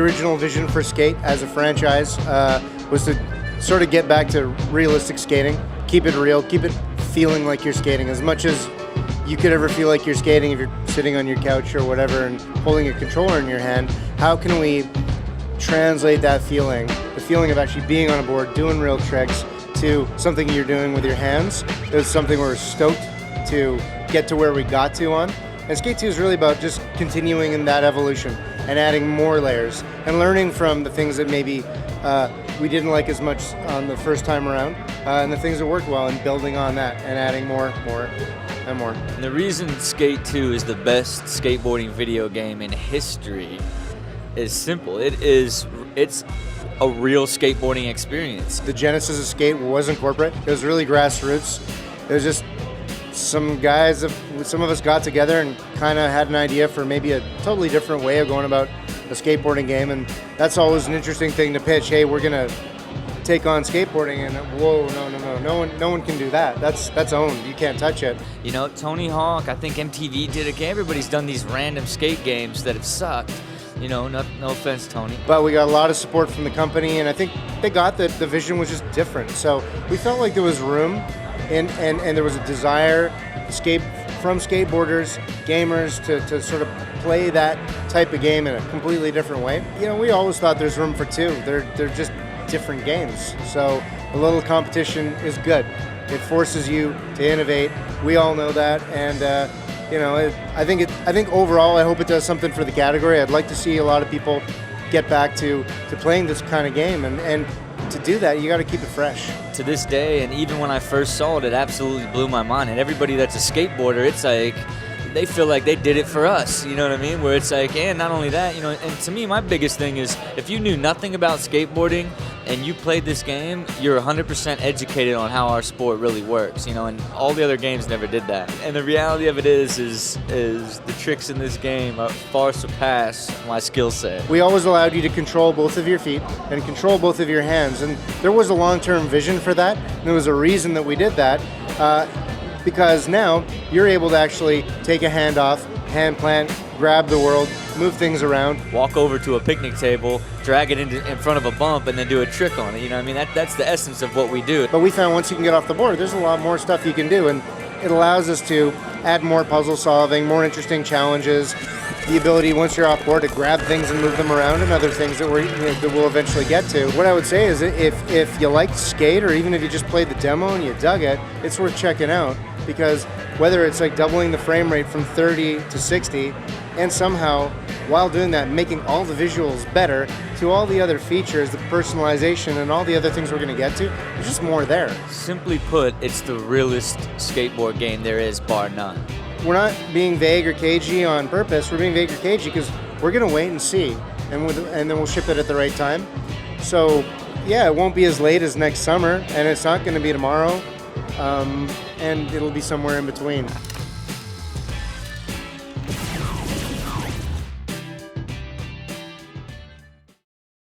original vision for Skate as a franchise was to sort of get back to realistic skating, keep it real, keep it feeling like you're skating as much as you could ever feel like you're skating if you're sitting on your couch or whatever and holding a controller in your hand. How can we translate that feeling, the feeling of actually being on a board, doing real tricks, to something you're doing with your hands? It was something we're stoked to get to where we got to on. And Skate 2 is really about just continuing in that evolution and adding more layers and learning from the things that maybe we didn't like as much on the first time around, and the things that worked well, and building on that and adding more and more. And the reason Skate 2 is the best skateboarding video game in history is simple. It's a real skateboarding experience. The genesis of skate wasn't corporate. It was really grassroots. It was just some guys, some of us got together and kind of had an idea for maybe a totally different way of going about a skateboarding game, and that's always an interesting thing to pitch. Hey, we're gonna take on skateboarding, and whoa, no one can do that. That's owned. You can't touch it. You know, Tony Hawk, I think MTV did it. Everybody's done these random skate games that have sucked. You know, no offense, Tony. But we got a lot of support from the company, and I think they got that the vision was just different. So we felt like there was room, and there was a desire from skateboarders, gamers, to sort of play that type of game in a completely different way. You know, we always thought there's room for two. They're just different games. So a little competition is good. It forces you to innovate. We all know that, and you know, I think overall, I hope it does something for the category. I'd like to see a lot of people get back to playing this kind of game, and to do that, you got to keep it fresh. To this day, and even when I first saw it, it absolutely blew my mind. And everybody that's a skateboarder, it's like they feel like they did it for us. You know what I mean? Where it's like, and not only that, you know. And to me, my biggest thing is if you knew nothing about skateboarding and you played this game, you're 100% educated on how our sport really works, you know, and all the other games never did that. And the reality of it is the tricks in this game far surpass my skill set. We always allowed you to control both of your feet and control both of your hands, and there was a long-term vision for that, and there was a reason that we did that, because now you're able to actually take a hand off, hand plant, grab the world, move things around. Walk over to a picnic table, drag it in front of a bump, and then do a trick on it. You know what I mean? That's the essence of what we do. But we found once you can get off the board, there's a lot more stuff you can do, and it allows us to add more puzzle solving, more interesting challenges, the ability once you're off board to grab things and move them around, and other things that we'll eventually get to. What I would say is if you liked skate, or even if you just played the demo and you dug it, it's worth checking out, because whether it's like doubling the frame rate from 30 to 60, and somehow, while doing that, making all the visuals better, to all the other features, the personalization, and all the other things we're going to get to, there's just more there. Simply put, it's the realest skateboard game there is, bar none. We're not being vague or cagey on purpose. We're being vague or cagey because we're going to wait and see, and then we'll ship it at the right time. So, yeah, it won't be as late as next summer, and it's not going to be tomorrow, and it'll be somewhere in between.